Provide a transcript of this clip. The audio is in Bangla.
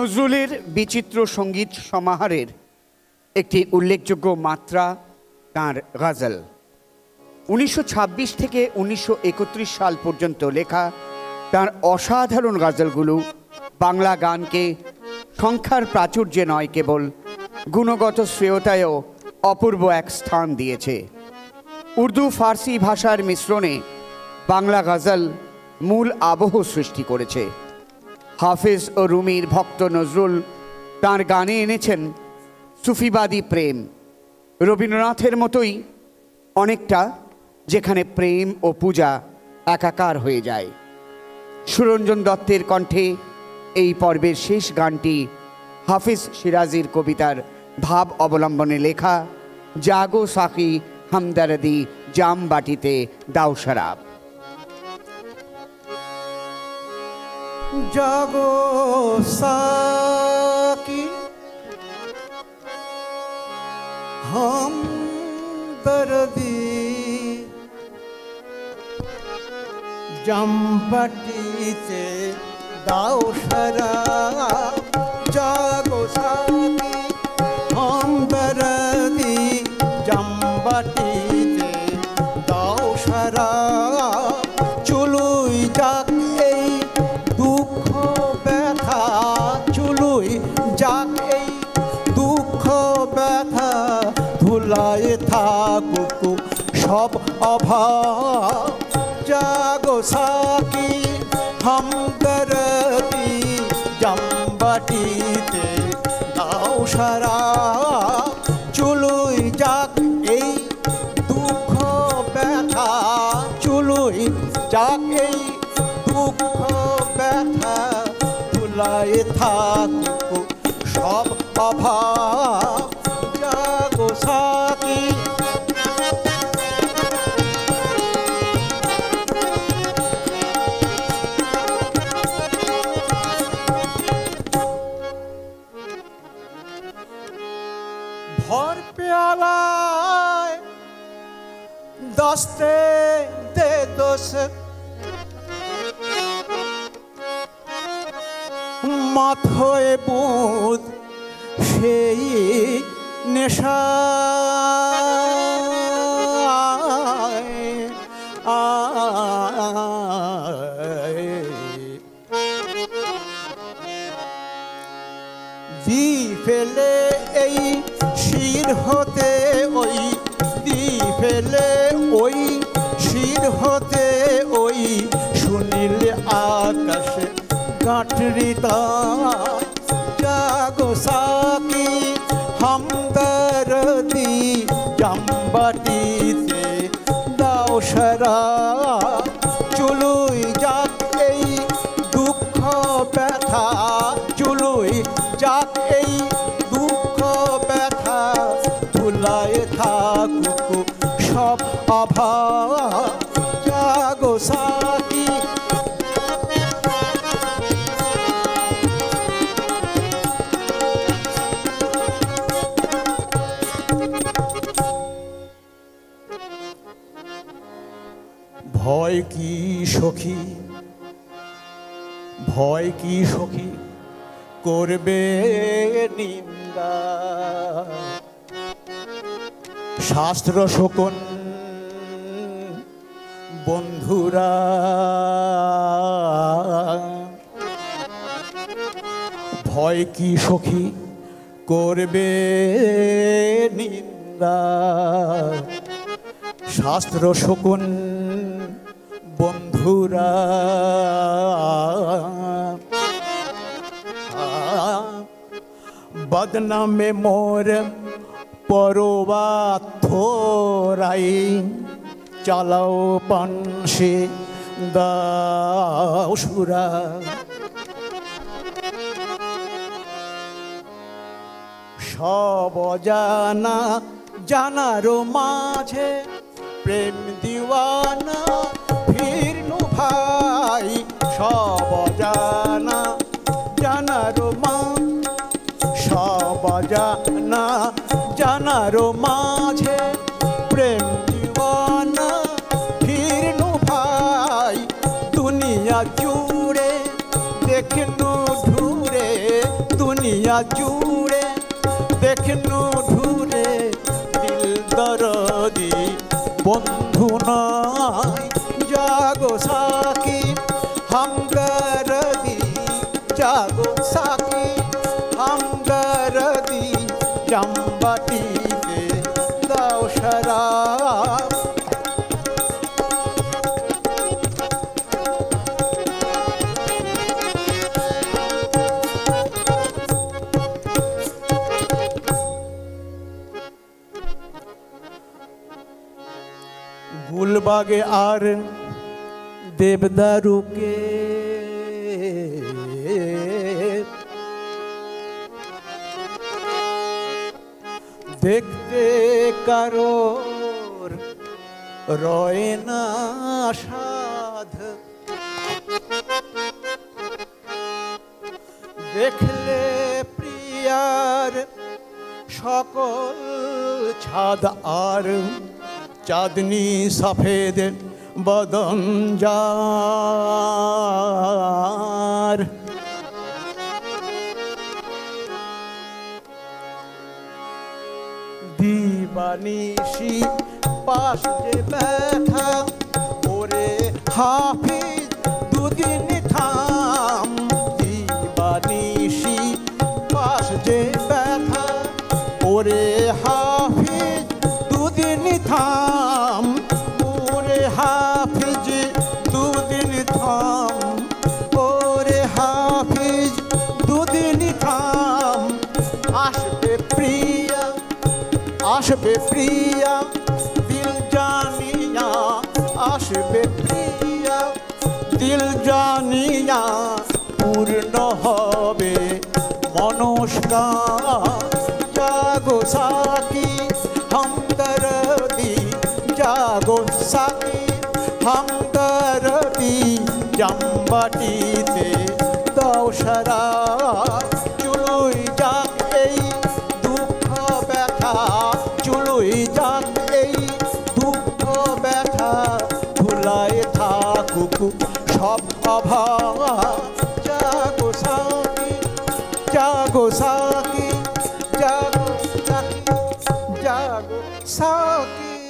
নজরুলের বিচিত্র সঙ্গীত সমাহারের একটি উল্লেখযোগ্য মাত্রা তাঁর গজল। 1926 থেকে 1931 সাল পর্যন্ত লেখা তাঁর অসাধারণ গজলগুলো বাংলা গানকে সংখ্যার প্রাচুর্যে নয়, কেবল গুণগত শ্রেয়তায়ও অপূর্ব এক স্থান দিয়েছে। উর্দু ফার্সি ভাষার মিশ্রণে বাংলা গজল মূল আবহ সৃষ্টি করেছে। হাফেজ ও রুমির ভক্ত নজরুল তাঁর গানে এনেছেন সুফিবাদী প্রেম, রবীন্দ্রনাথের মতোই অনেকটা, যেখানে প্রেম ও পূজা একাকার হয়ে যায়। সুরঞ্জন দত্তের কণ্ঠে এই পর্বের শেষ গানটি হাফিজ শিরাজির কবিতার ভাব অবলম্বনে লেখা জাগো সাকি হামদর্দি জাম বাটিতে দাও শরাব। জাগো সাকি হামদর্দি জাম বাটিতে দাও শরাব। জাগো সাকি হামদর্দি জাম বাটিতে দাও শরাব। চলুই যাক এই দুঃখ ব্যথা, চলুই যাক এই দুঃখ ব্যথা, ধুলায় থাকুক সব অভাব। জাগো সাকি হামদর্দি জাম বাটিতে দাও শরাব। চলুই যাক এই দুঃখ ব্যথা, চলুই যাক এই দুঃখ ব্যথা, ধুলায় থাকুক সব অভাব। জাগো সাকি ভর পেয়ালায় দস্তে দে দোষ, মাথায় বুধ সেই নেশা। দি ফেলে এই শির হতে ওই, দি ফেলে ওই শির হতে ওই, সুনীল আকাশে গাঁঠরিতা। জাগো সাকি হামদর্দি জাম বাটিতে দাও শরাব। চলুই যাক এই দুঃখ ব্যথা, চলুই যাক এই দুঃখ ব্যথা, ধুলায় থাকুক সব অভাব। জাগো সাকি ভয় কি সখী, ভয় কি সখী করবে নিন্দা। শাস্ত্র শকুন বন্ধুরা, ভয় কি সখী করবে নিন্দা। শাস্ত্র শকুন বন্ধুরা, বদনামে মোর পরবা থোরাই, চালাও পানসে দাও সুরা। সব জানা জানারও মাঝে প্রেম দিওয়ানা ফিরনু ভাই। সব জানা জানারও মা, সব জানা জানারও মাঝে প্রেম দিওয়ানা ফিরনু ভাই। দুনিয়া জুড়ে দেখনু ঢুরে দুনিয়া জুড়ে দেখনু ঢুরে দিল দরদি বন্ধু নাই জাগো সাকি হামদরদি জাগো সাকি হামদরদি জামবাটিতে দাও শরাব গুলবাগে আর দেবদারুকে দেখতে কারোর রয় না সাধ দেখলে প্রিয়ার সকল ছাদ আর চাঁদনি সফেদ বদন যার দিবানিশি পাশ যে ব্যথা ওরে হাফিজ দুদিন থাম দিবানিশি পাশ যে ব্যথা ওরে হাফিজ দুদিন থাম ওরে হাফিজ দুদিন থাম ওরে হাফিজ দুদিন থাম আসবে প্রিয়া দিল জানিয়া আসবে প্রিয়া দিল জানিয়া পূর্ণ হবে মনস্কার জাগো সাকি হামদরদি জাগো সাকি হামদরদি জামবাটিতে দাও শরাব চুলোই যাক এই দুঃখ ব্যথা চুলোই যাক এই দুঃখ ব্যথা ভুলায় থাকুক সব অভাব জাগো সাকি জাগো সাকি জাগো সাকি জাগো সাকি